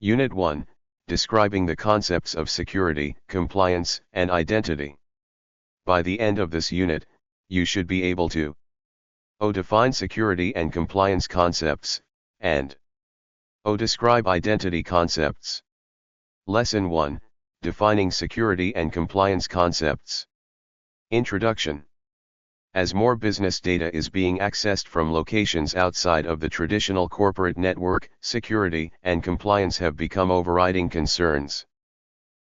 Unit 1, describing the concepts of security, compliance, and identity. By the end of this unit, you should be able to define security and compliance concepts, and describe identity concepts. Lesson 1, Defining Security and Compliance Concepts. Introduction. As more business data is being accessed from locations outside of the traditional corporate network, security and compliance have become overriding concerns.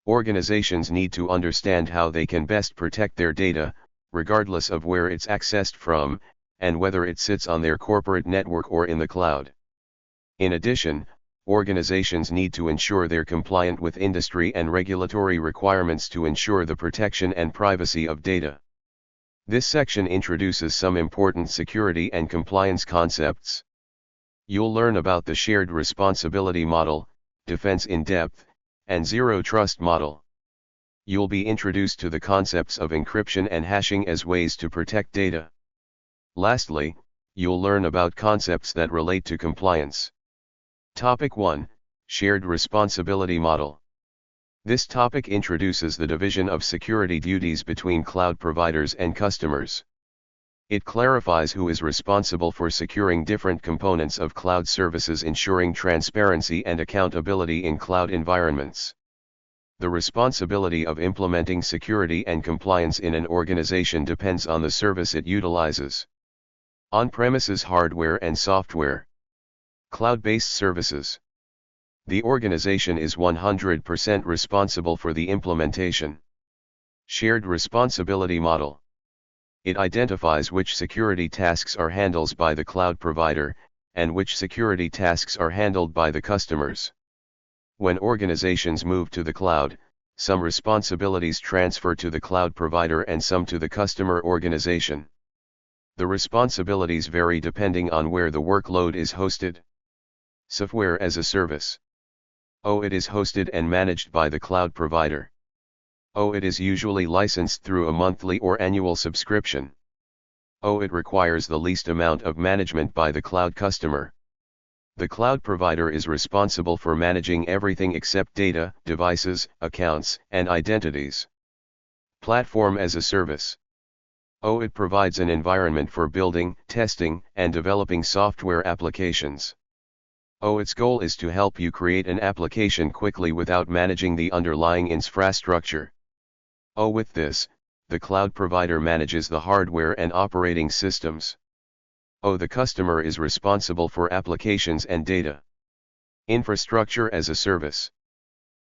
Organizations need to understand how they can best protect their data, regardless of where it's accessed from, and whether it sits on their corporate network or in the cloud. In addition, organizations need to ensure they're compliant with industry and regulatory requirements to ensure the protection and privacy of data. This section introduces some important security and compliance concepts. You'll learn about the shared responsibility model, defense in depth, and zero trust model. You'll be introduced to the concepts of encryption and hashing as ways to protect data. Lastly, you'll learn about concepts that relate to compliance. Topic 1, Shared Responsibility Model. This topic introduces the division of security duties between cloud providers and customers. It clarifies who is responsible for securing different components of cloud services, ensuring transparency and accountability in cloud environments. The responsibility of implementing security and compliance in an organization depends on the service it utilizes. On-premises hardware and software. Cloud-based services. The organization is 100% responsible for the implementation. Shared responsibility model. It identifies which security tasks are handled by the cloud provider, and which security tasks are handled by the customers. When organizations move to the cloud, some responsibilities transfer to the cloud provider and some to the customer organization. The responsibilities vary depending on where the workload is hosted. Software as a service. It is hosted and managed by the cloud provider. It is usually licensed through a monthly or annual subscription. It requires the least amount of management by the cloud customer. The cloud provider is responsible for managing everything except data, devices, accounts, and identities. Platform as a service. It provides an environment for building, testing, and developing software applications. Its goal is to help you create an application quickly without managing the underlying infrastructure. With this, the cloud provider manages the hardware and operating systems. The customer is responsible for applications and data. Infrastructure as a service.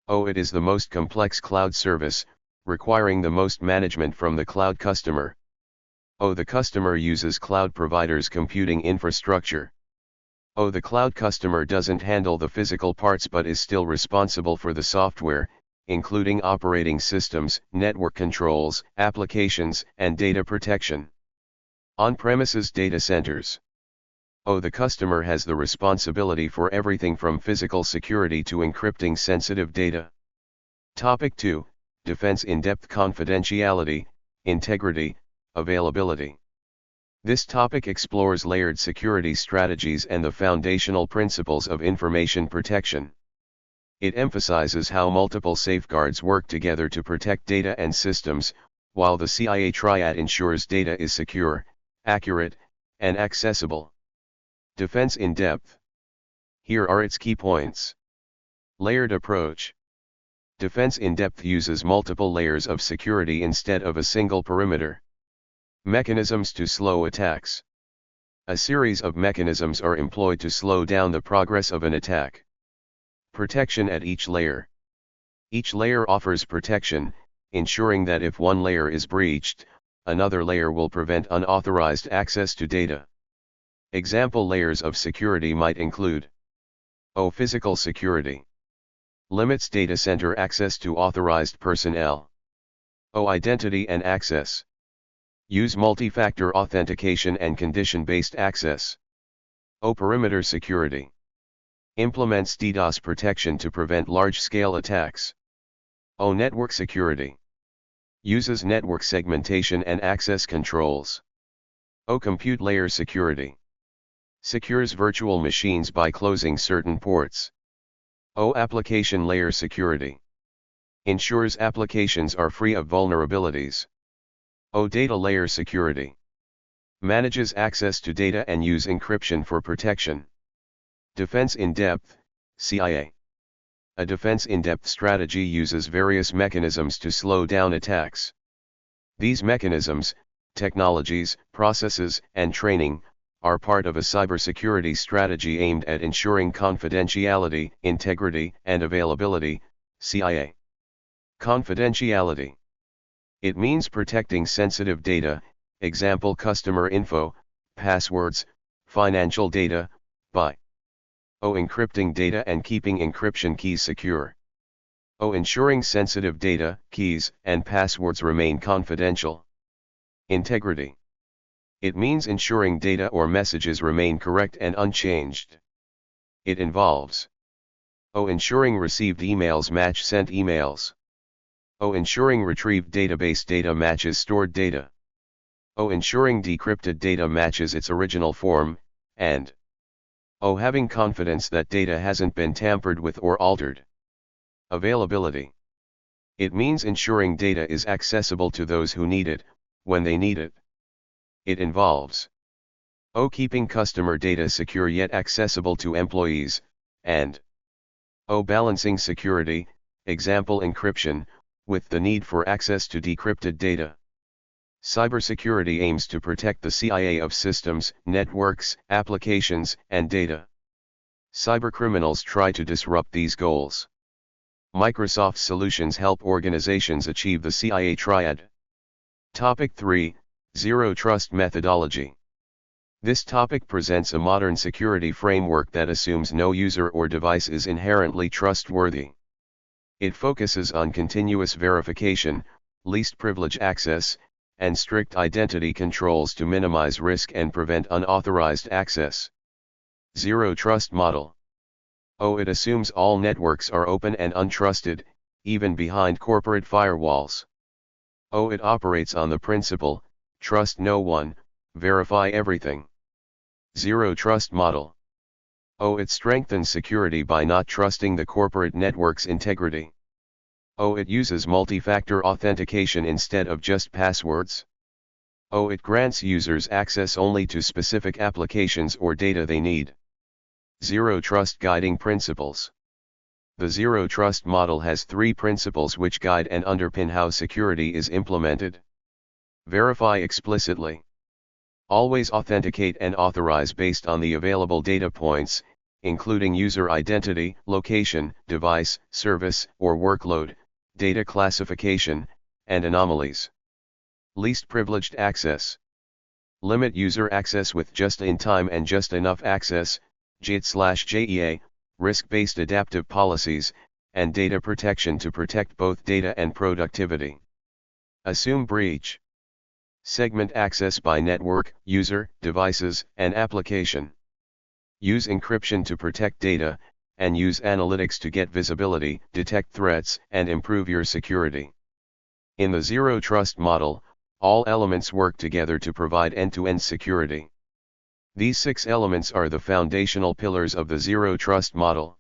It is the most complex cloud service, requiring the most management from the cloud customer. The customer uses cloud providers' computing infrastructure. The cloud customer doesn't handle the physical parts but is still responsible for the software, including operating systems, network controls, applications, and data protection. On-premises data centers. The customer has the responsibility for everything from physical security to encrypting sensitive data. Topic 2, Defense in-depth confidentiality, integrity, availability. This topic explores layered security strategies and the foundational principles of information protection. It emphasizes how multiple safeguards work together to protect data and systems, while the CIA triad ensures data is secure, accurate, and accessible. Defense in depth. Here are its key points. Layered approach. Defense in depth uses multiple layers of security instead of a single perimeter. Mechanisms to slow attacks. A series of mechanisms are employed to slow down the progress of an attack. Protection at each layer. Each layer offers protection, ensuring that if one layer is breached, another layer will prevent unauthorized access to data. Example layers of security might include: Physical security. Limits data center access to authorized personnel. Identity and access. Use multi-factor authentication and condition-based access. Perimeter security. Implements DDoS protection to prevent large-scale attacks. Network security. Uses network segmentation and access controls. Compute layer security. Secures virtual machines by closing certain ports. O. Application layer security. Ensures applications are free of vulnerabilities. O. Data layer security. Manages access to data and use encryption for protection. Defense in depth, CIA. A defense in-depth strategy uses various mechanisms to slow down attacks. These mechanisms, technologies, processes, and training, are part of a cybersecurity strategy aimed at ensuring confidentiality, integrity, and availability, CIA. Confidentiality. It means protecting sensitive data, example customer info, passwords, financial data, by O. Encrypting data and keeping encryption keys secure. O. Ensuring sensitive data, keys, and passwords remain confidential. Integrity. It means ensuring data or messages remain correct and unchanged. It involves O. Ensuring received emails match sent emails. O. Ensuring retrieved database data matches stored data. O. Ensuring decrypted data matches its original form, and O. Having confidence that data hasn't been tampered with or altered. Availability. It means ensuring data is accessible to those who need it, when they need it. It involves O. Keeping customer data secure yet accessible to employees, and O. Balancing security, example encryption, with the need for access to decrypted data. Cybersecurity aims to protect the CIA of systems, networks, applications, and data. Cybercriminals try to disrupt these goals. Microsoft's solutions help organizations achieve the CIA triad. Topic 3: Zero Trust Methodology. This topic presents a modern security framework that assumes no user or device is inherently trustworthy. It focuses on continuous verification, least privilege access, and strict identity controls to minimize risk and prevent unauthorized access. Zero Trust Model. O. It assumes all networks are open and untrusted, even behind corporate firewalls. O. It operates on the principle, trust no one, verify everything. Zero Trust Model. O. It strengthens security by not trusting the corporate network's integrity. O. It uses multi-factor authentication instead of just passwords. O. It grants users access only to specific applications or data they need. Zero Trust Guiding Principles. The Zero Trust model has 3 principles which guide and underpin how security is implemented. Verify explicitly. Always authenticate and authorize based on the available data points, including user identity, location, device, service, or workload, data classification, and anomalies. Least privileged access. Limit user access with just-in-time and just-enough access, JIT/JEA, risk-based adaptive policies, and data protection to protect both data and productivity. Assume breach. Segment access by network, user, devices, and application. Use encryption to protect data, and use analytics to get visibility, detect threats, and improve your security. In the Zero Trust model, all elements work together to provide end-to-end security. These 6 elements are the foundational pillars of the Zero Trust model.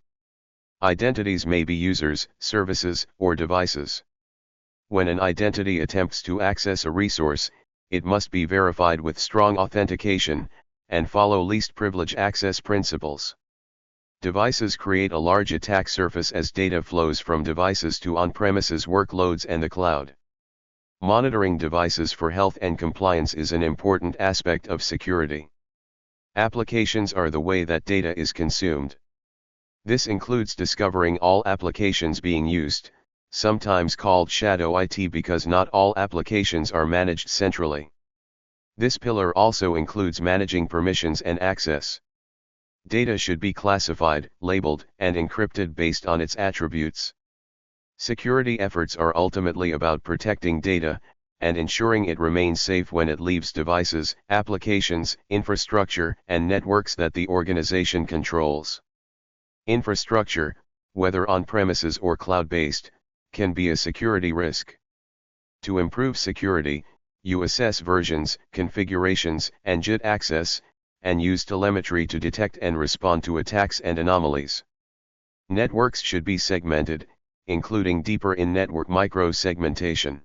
Identities may be users, services, or devices. When an identity attempts to access a resource, it must be verified with strong authentication, and follow least privilege access principles. Devices create a large attack surface as data flows from devices to on-premises workloads and the cloud. Monitoring devices for health and compliance is an important aspect of security. Applications are the way that data is consumed. This includes discovering all applications being used, sometimes called shadow IT because not all applications are managed centrally. This pillar also includes managing permissions and access. Data should be classified, labeled, and encrypted based on its attributes. Security efforts are ultimately about protecting data, and ensuring it remains safe when it leaves devices, applications, infrastructure, and networks that the organization controls. Infrastructure, whether on-premises or cloud-based, can be a security risk. To improve security, you assess versions, configurations, and JIT access, and use telemetry to detect and respond to attacks and anomalies. Networks should be segmented, including deeper in-network micro-segmentation.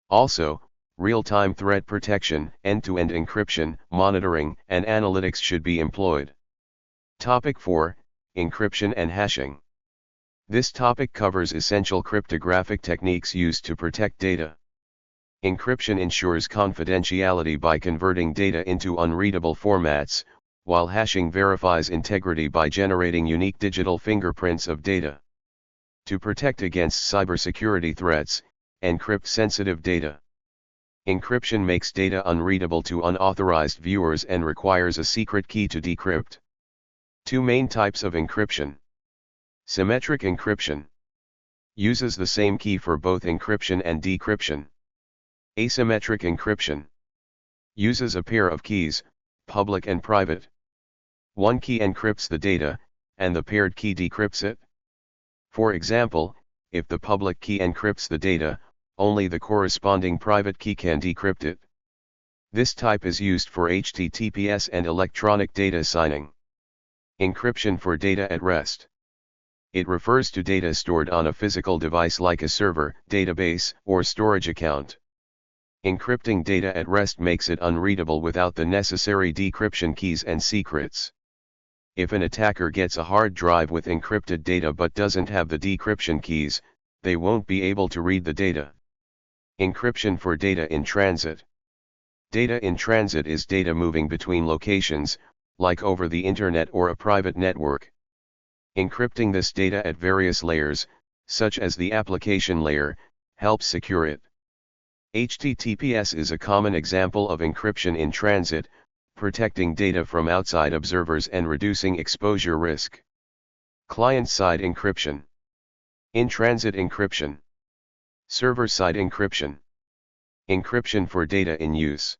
Also, real-time threat protection, end-to-end encryption, monitoring, and analytics should be employed. Topic 4, Encryption and Hashing. This topic covers essential cryptographic techniques used to protect data. Encryption ensures confidentiality by converting data into unreadable formats, while hashing verifies integrity by generating unique digital fingerprints of data. To protect against cybersecurity threats, encrypt sensitive data. Encryption makes data unreadable to unauthorized viewers and requires a secret key to decrypt. Two main types of encryption. Symmetric encryption uses the same key for both encryption and decryption. Asymmetric encryption uses a pair of keys, public and private. One key encrypts the data, and the paired key decrypts it. For example, if the public key encrypts the data, only the corresponding private key can decrypt it. This type is used for HTTPS and electronic data signing. Encryption for data at rest. It refers to data stored on a physical device like a server, database, or storage account. Encrypting data at rest makes it unreadable without the necessary decryption keys and secrets. If an attacker gets a hard drive with encrypted data but doesn't have the decryption keys, they won't be able to read the data. Encryption for data in transit. Data in transit is data moving between locations, like over the internet or a private network. Encrypting this data at various layers, such as the application layer, helps secure it. HTTPS is a common example of encryption in transit, protecting data from outside observers and reducing exposure risk. Client-side encryption. In-transit encryption. Server-side encryption. Encryption for data in use.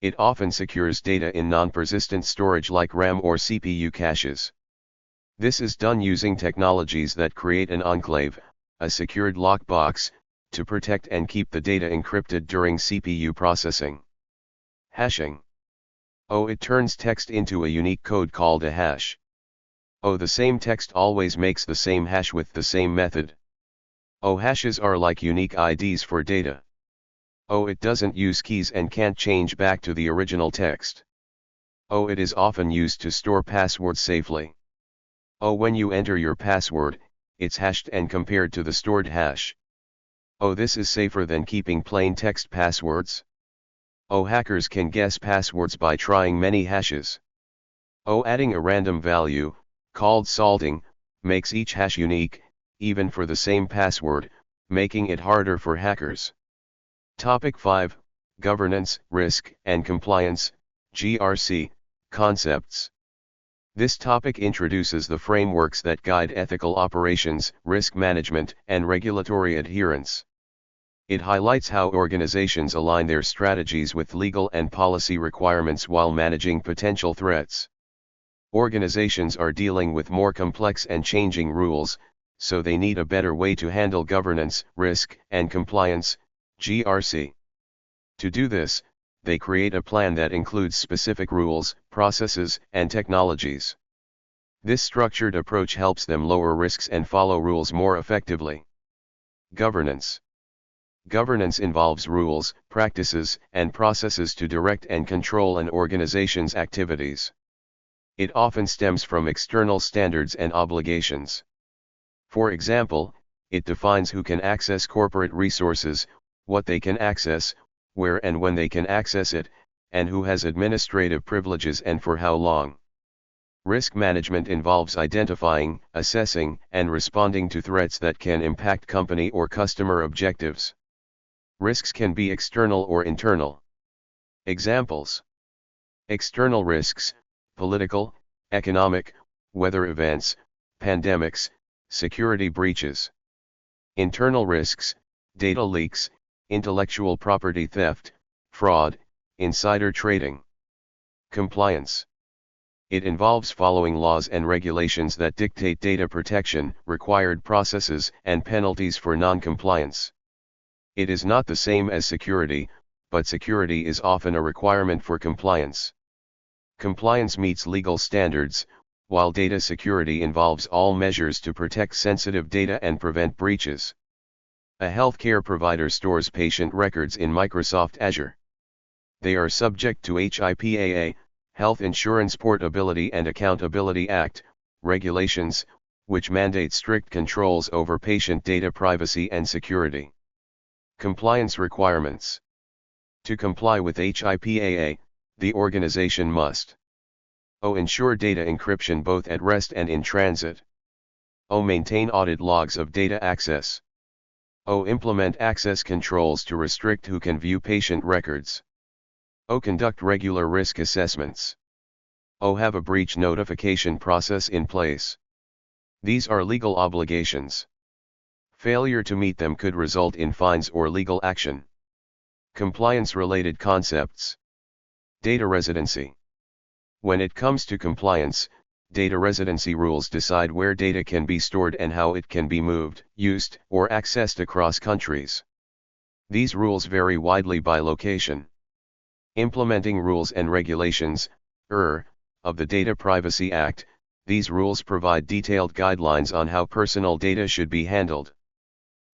It often secures data in non-persistent storage like RAM or CPU caches. This is done using technologies that create an enclave, a secured lockbox, to protect and keep the data encrypted during CPU processing. Hashing. It turns text into a unique code called a hash. The same text always makes the same hash with the same method. Hashes are like unique IDs for data. It doesn't use keys and can't change back to the original text. It is often used to store passwords safely. When you enter your password, it's hashed and compared to the stored hash. This is safer than keeping plain text passwords. Hackers can guess passwords by trying many hashes. Adding a random value, called salting, makes each hash unique, even for the same password, making it harder for hackers. Topic 5, Governance, Risk, and Compliance, GRC, Concepts. This topic introduces the frameworks that guide ethical operations, risk management, and regulatory adherence. It highlights how organizations align their strategies with legal and policy requirements while managing potential threats. Organizations are dealing with more complex and changing rules, so they need a better way to handle governance, risk, and compliance, GRC. To do this, they create a plan that includes specific rules, processes, and technologies. This structured approach helps them lower risks and follow rules more effectively. Governance. Governance involves rules, practices, and processes to direct and control an organization's activities. It often stems from external standards and obligations. For example, it defines who can access corporate resources, what they can access, where and when they can access it, and who has administrative privileges and for how long. Risk management involves identifying, assessing, and responding to threats that can impact company or customer objectives. Risks can be external or internal. Examples: external risks, political, economic, weather events, pandemics, security breaches. Internal risks, data leaks, intellectual property theft, fraud, insider trading. Compliance. It involves following laws and regulations that dictate data protection, required processes, and penalties for non-compliance. It is not the same as security, but security is often a requirement for compliance. Compliance meets legal standards, while data security involves all measures to protect sensitive data and prevent breaches. A healthcare provider stores patient records in Microsoft Azure. They are subject to HIPAA, Health Insurance Portability and Accountability Act, regulations, which mandate strict controls over patient data privacy and security. Compliance requirements. To comply with HIPAA, the organization must ensure data encryption both at rest and in transit. Maintain audit logs of data access. Implement access controls to restrict who can view patient records. Conduct regular risk assessments. Have a breach notification process in place. These are legal obligations. Failure to meet them could result in fines or legal action. Compliance-related concepts. Data residency. When it comes to compliance, data residency rules decide where data can be stored and how it can be moved, used, or accessed across countries. These rules vary widely by location. Implementing rules and regulations, of the Data Privacy Act, these rules provide detailed guidelines on how personal data should be handled.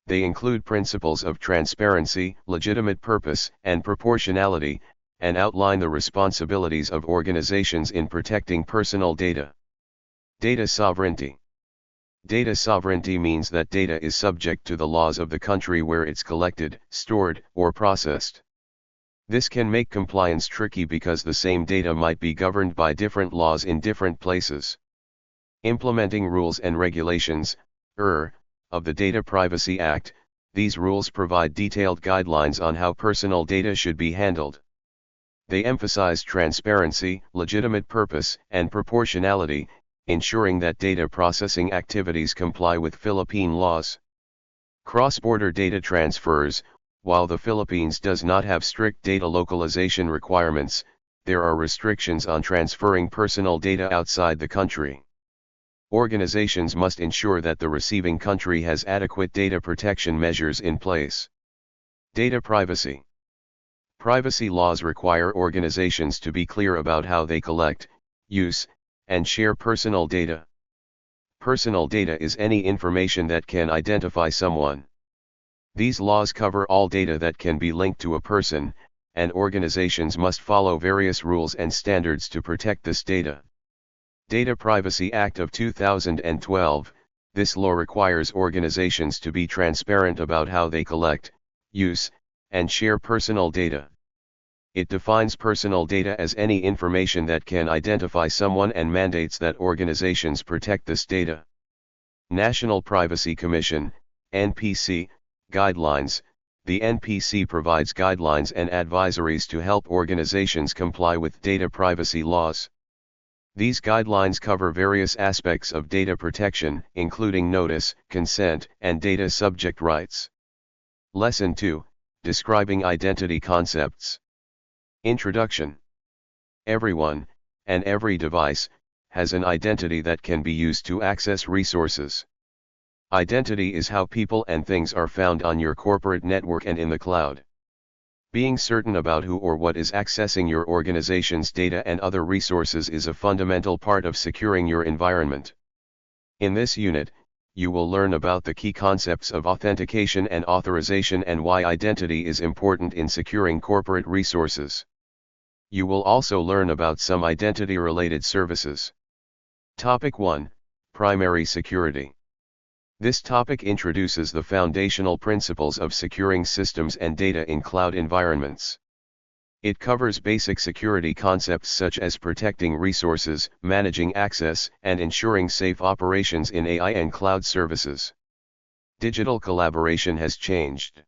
They include principles of transparency, legitimate purpose, and proportionality, and outline the responsibilities of organizations in protecting personal data. Data sovereignty. Data sovereignty means that data is subject to the laws of the country where it's collected, stored, or processed. This can make compliance tricky because the same data might be governed by different laws in different places. Implementing rules and regulations, of the Data Privacy Act, these rules provide detailed guidelines on how personal data should be handled. They emphasize transparency, legitimate purpose, and proportionality, ensuring that data processing activities comply with Philippine laws. Cross-border data transfers. While the Philippines does not have strict data localization requirements, there are restrictions on transferring personal data outside the country. Organizations must ensure that the receiving country has adequate data protection measures in place. Data privacy. Privacy laws require organizations to be clear about how they collect, use, and share personal data. Personal data is any information that can identify someone. These laws cover all data that can be linked to a person, and organizations must follow various rules and standards to protect this data. Data Privacy Act of 2012, this law requires organizations to be transparent about how they collect, use, and share personal data. It defines personal data as any information that can identify someone and mandates that organizations protect this data. National Privacy Commission, NPC, Guidelines. The NPC provides guidelines and advisories to help organizations comply with data privacy laws. These guidelines cover various aspects of data protection, including notice, consent, and data subject rights. Lesson 2, Describing Identity Concepts. Introduction. Everyone, and every device, has an identity that can be used to access resources. Identity is how people and things are found on your corporate network and in the cloud. Being certain about who or what is accessing your organization's data and other resources is a fundamental part of securing your environment. In this unit, you will learn about the key concepts of authentication and authorization and why identity is important in securing corporate resources. You will also learn about some identity-related services. Topic 1, Primary Security. This topic introduces the foundational principles of securing systems and data in cloud environments. It covers basic security concepts such as protecting resources, managing access, and ensuring safe operations in AI and cloud services. Digital collaboration has changed.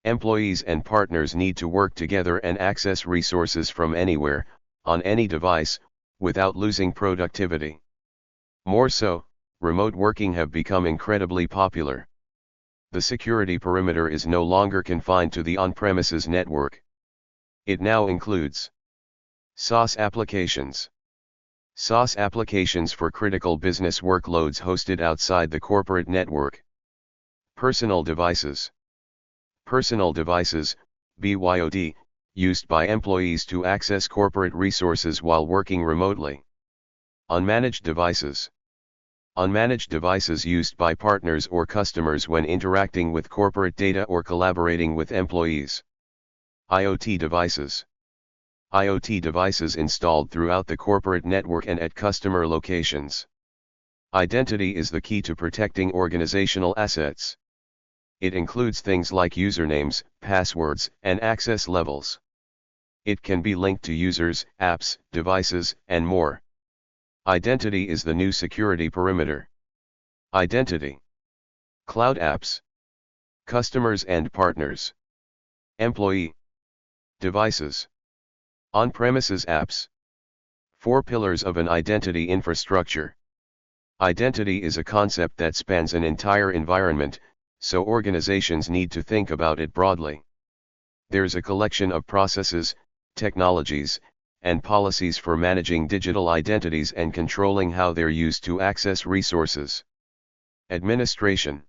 Employees and partners need to work together and access resources from anywhere, on any device, without losing productivity. More so, remote working have become incredibly popular. The security perimeter is no longer confined to the on-premises network. It now includes SaaS applications. SaaS applications for critical business workloads hosted outside the corporate network. Personal devices. Personal devices, BYOD, used by employees to access corporate resources while working remotely. Unmanaged devices. Unmanaged devices used by partners or customers when interacting with corporate data or collaborating with employees. IoT devices. IoT devices installed throughout the corporate network and at customer locations. Identity is the key to protecting organizational assets. It includes things like usernames, passwords, and access levels. It can be linked to users, apps, devices, and more. Identity is the new security perimeter. Identity. Cloud apps. Customers and partners. Employee. Devices. On-premises apps. 4 pillars of an identity infrastructure. Identity is a concept that spans an entire environment, so organizations need to think about it broadly. There's a collection of processes, technologies, and policies for managing digital identities and controlling how they're used to access resources. Administration.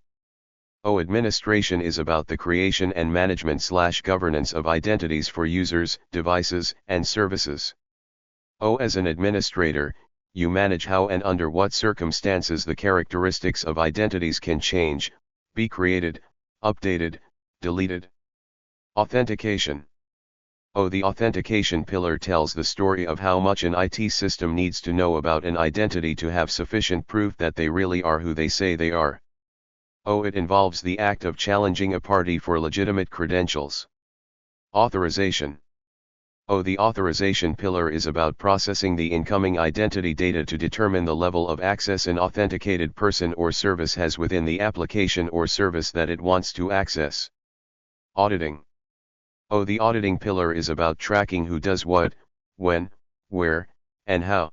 Administration is about the creation and management/governance of identities for users, devices, and services. As an administrator, you manage how and under what circumstances the characteristics of identities can change, be created, updated, deleted. Authentication. The authentication pillar tells the story of how much an IT system needs to know about an identity to have sufficient proof that they really are who they say they are. It involves the act of challenging a party for legitimate credentials. Authorization. The authorization pillar is about processing the incoming identity data to determine the level of access an authenticated person or service has within the application or service that it wants to access. Auditing. The auditing pillar is about tracking who does what, when, where, and how.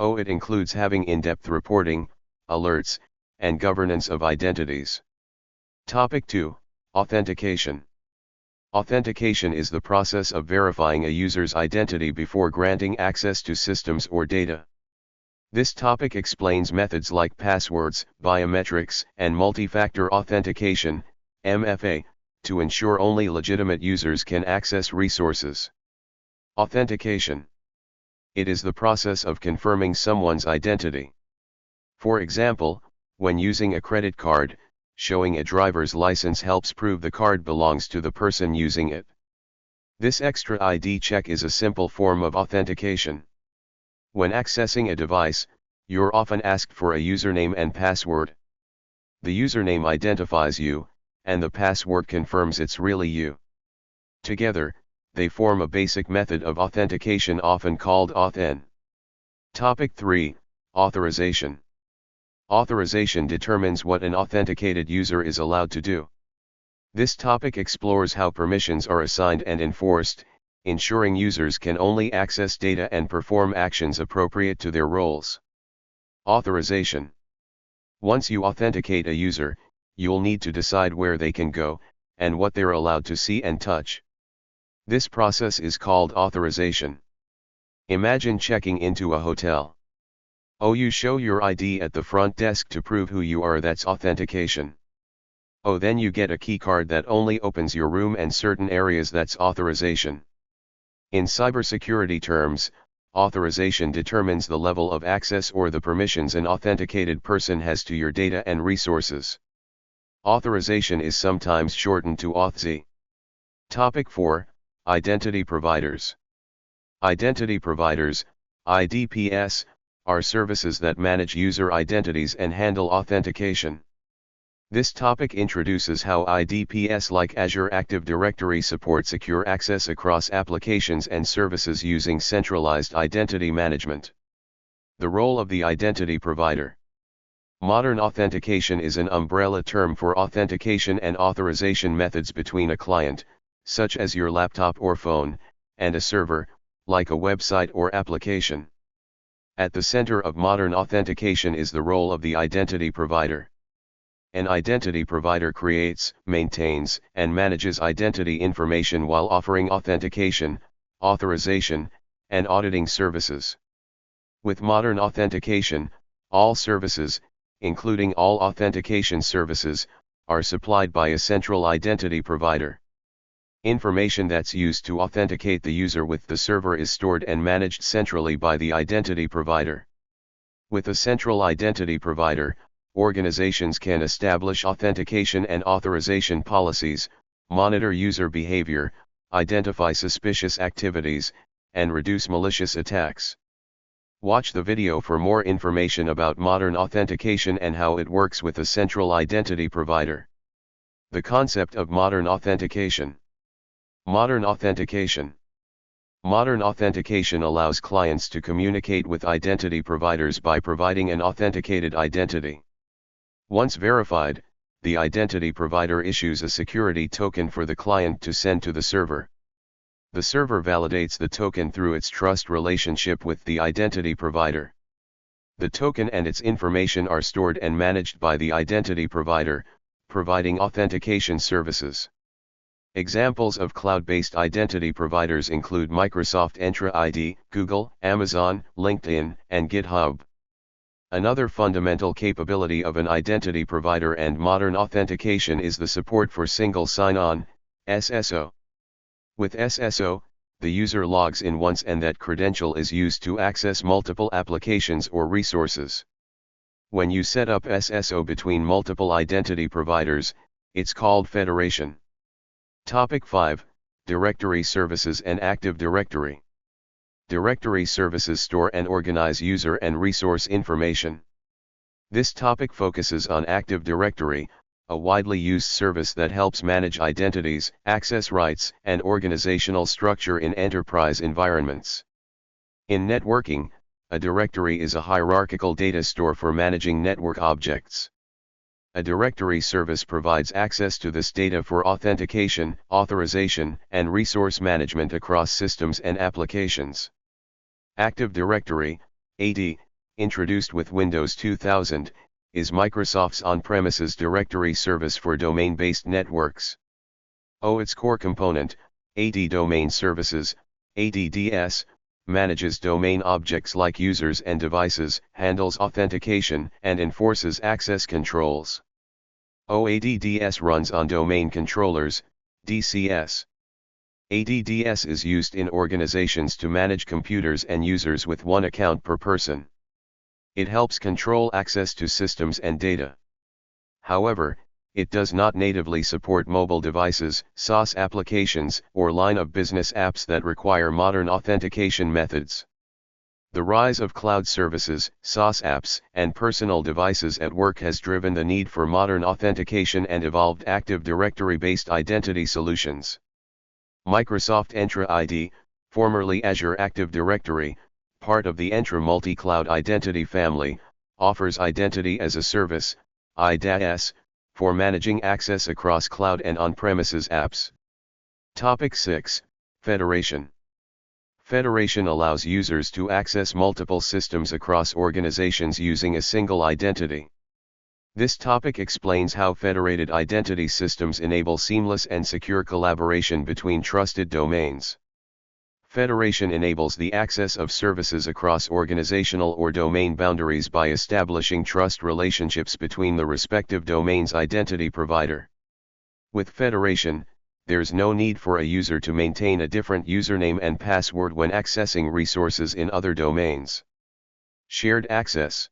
It includes having in-depth reporting, alerts, and governance of identities. Topic 2, Authentication. Authentication is the process of verifying a user's identity before granting access to systems or data. This topic explains methods like passwords, biometrics, and multi-factor authentication, MFA, to ensure only legitimate users can access resources. Authentication. It is the process of confirming someone's identity. For example, when using a credit card, showing a driver's license helps prove the card belongs to the person using it. This extra ID check is a simple form of authentication. When accessing a device, you're often asked for a username and password. The username identifies you, and the password confirms it's really you. Together, they form a basic method of authentication often called Auth-N. Topic 3, Authorization. Authorization determines what an authenticated user is allowed to do. This topic explores how permissions are assigned and enforced, ensuring users can only access data and perform actions appropriate to their roles. Authorization. Once you authenticate a user, you'll need to decide where they can go, and what they're allowed to see and touch. This process is called authorization. Imagine checking into a hotel. You show your ID at the front desk to prove who you are. That's authentication. Then you get a key card that only opens your room and certain areas. That's authorization. In cybersecurity terms, authorization determines the level of access or the permissions an authenticated person has to your data and resources. Authorization is sometimes shortened to AuthZ. Topic 4, Identity Providers. Identity providers, IDPs, are services that manage user identities and handle authentication. This topic introduces how IDPs like Azure Active Directory support secure access across applications and services using centralized identity management. The role of the identity provider. Modern authentication is an umbrella term for authentication and authorization methods between a client, such as your laptop or phone, and a server, like a website or application. At the center of modern authentication is the role of the identity provider. An identity provider creates, maintains, and manages identity information while offering authentication, authorization, and auditing services. With modern authentication, all services, including all authentication services, are supplied by a central identity provider. Information that's used to authenticate the user with the server is stored and managed centrally by the identity provider. With a central identity provider, organizations can establish authentication and authorization policies, monitor user behavior, identify suspicious activities, and reduce malicious attacks. Watch the video for more information about modern authentication and how it works with a central identity provider. The concept of modern authentication. Modern authentication. Modern authentication allows clients to communicate with identity providers by providing an authenticated identity. Once verified, the identity provider issues a security token for the client to send to the server. The server validates the token through its trust relationship with the identity provider. The token and its information are stored and managed by the identity provider, providing authentication services. Examples of cloud-based identity providers include Microsoft Entra ID, Google, Amazon, LinkedIn, and GitHub. Another fundamental capability of an identity provider and modern authentication is the support for single sign-on, SSO. With SSO, the user logs in once and that credential is used to access multiple applications or resources. When you set up SSO between multiple identity providers, it's called federation. Topic 5, Directory Services and Active Directory. Directory services store and organize user and resource information. This topic focuses on Active Directory, a widely used service that helps manage identities, access rights, and organizational structure in enterprise environments. In networking, a directory is a hierarchical data store for managing network objects. A directory service provides access to this data for authentication, authorization, and resource management across systems and applications. Active Directory, AD, introduced with Windows 2000, is Microsoft's on-premises directory service for domain-based networks. Its core component, AD Domain Services, ADDS, manages domain objects like users and devices, handles authentication, and enforces access controls. ADDS runs on domain controllers, DCS. ADDS is used in organizations to manage computers and users with one account per person. It helps control access to systems and data. However, it does not natively support mobile devices, SaaS applications, or line-of-business apps that require modern authentication methods. The rise of cloud services, SaaS apps, and personal devices at work has driven the need for modern authentication and evolved Active Directory-based identity solutions. Microsoft Entra ID, formerly Azure Active Directory, part of the Entra multi-cloud identity family, offers Identity as a Service, IDaaS, for managing access across cloud and on-premises apps. Topic 6, Federation. Federation allows users to access multiple systems across organizations using a single identity. This topic explains how federated identity systems enable seamless and secure collaboration between trusted domains. Federation enables the access of services across organizational or domain boundaries by establishing trust relationships between the respective domain's identity provider. With federation, there's no need for a user to maintain a different username and password when accessing resources in other domains. Shared access.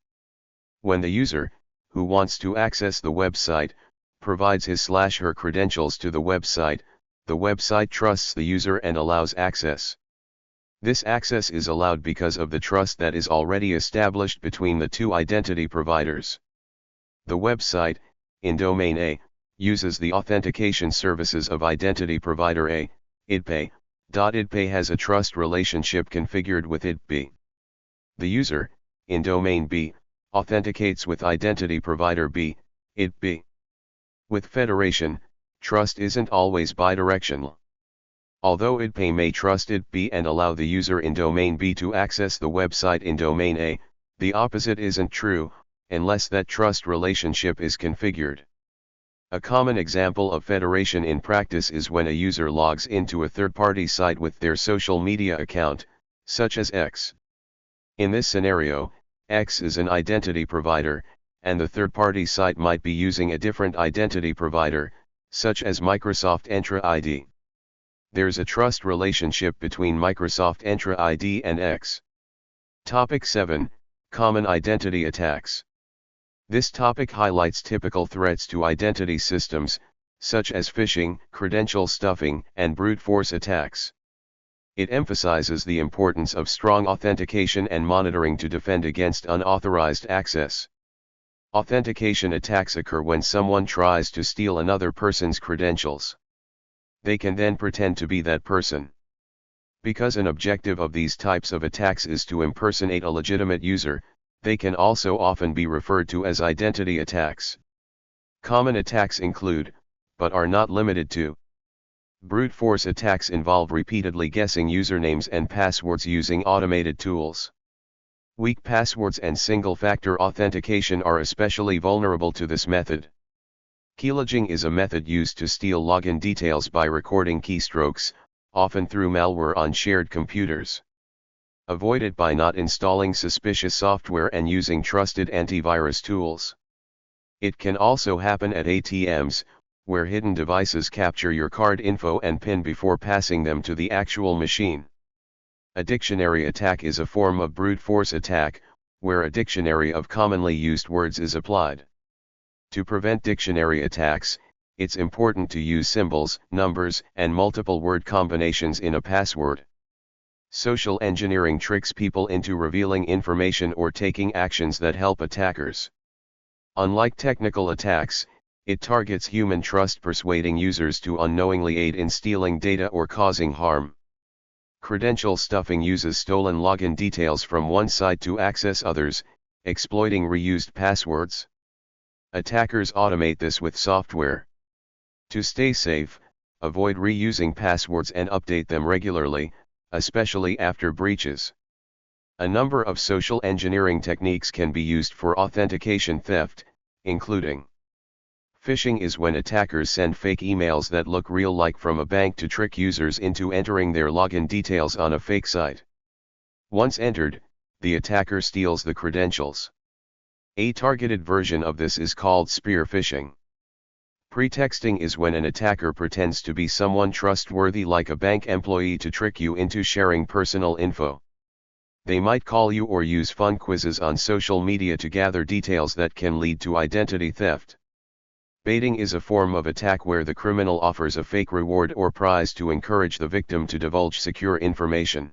When the user, who wants to access the website, provides his/her credentials to the website trusts the user and allows access. This access is allowed because of the trust that is already established between the two identity providers. The website, in domain A, uses the authentication services of identity provider A, IDPay. IDPay has a trust relationship configured with IDP. The user, in domain B, authenticates with identity provider B, IDP. With federation, trust isn't always bidirectional. Although IDPay may trust IDP and allow the user in domain B to access the website in domain A, the opposite isn't true, unless that trust relationship is configured. A common example of federation in practice is when a user logs into a third-party site with their social media account, such as X. In this scenario, X is an identity provider, and the third-party site might be using a different identity provider, such as Microsoft Entra ID. There's a trust relationship between Microsoft Entra ID and X. Topic 7, Common identity attacks. This topic highlights typical threats to identity systems, such as phishing, credential stuffing, and brute force attacks. It emphasizes the importance of strong authentication and monitoring to defend against unauthorized access. Authentication attacks occur when someone tries to steal another person's credentials. They can then pretend to be that person. Because an objective of these types of attacks is to impersonate a legitimate user, they can also often be referred to as identity attacks. Common attacks include, but are not limited to: brute force attacks involve repeatedly guessing usernames and passwords using automated tools. Weak passwords and single-factor authentication are especially vulnerable to this method. Keylogging is a method used to steal login details by recording keystrokes, often through malware on shared computers. Avoid it by not installing suspicious software and using trusted antivirus tools. It can also happen at ATMs, where hidden devices capture your card info and PIN before passing them to the actual machine. A dictionary attack is a form of brute force attack, where a dictionary of commonly used words is applied. To prevent dictionary attacks, it's important to use symbols, numbers, and multiple word combinations in a password. Social engineering tricks people into revealing information or taking actions that help attackers. Unlike technical attacks, it targets human trust, persuading users to unknowingly aid in stealing data or causing harm. Credential stuffing uses stolen login details from one site to access others, exploiting reused passwords. Attackers automate this with software. To stay safe, avoid reusing passwords and update them regularly, especially after breaches. A number of social engineering techniques can be used for authentication theft, including: phishing is when attackers send fake emails that look real, like from a bank, to trick users into entering their login details on a fake site. Once entered, the attacker steals the credentials. A targeted version of this is called spear phishing. Pretexting is when an attacker pretends to be someone trustworthy, like a bank employee, to trick you into sharing personal info. They might call you or use fun quizzes on social media to gather details that can lead to identity theft. Baiting is a form of attack where the criminal offers a fake reward or prize to encourage the victim to divulge secure information.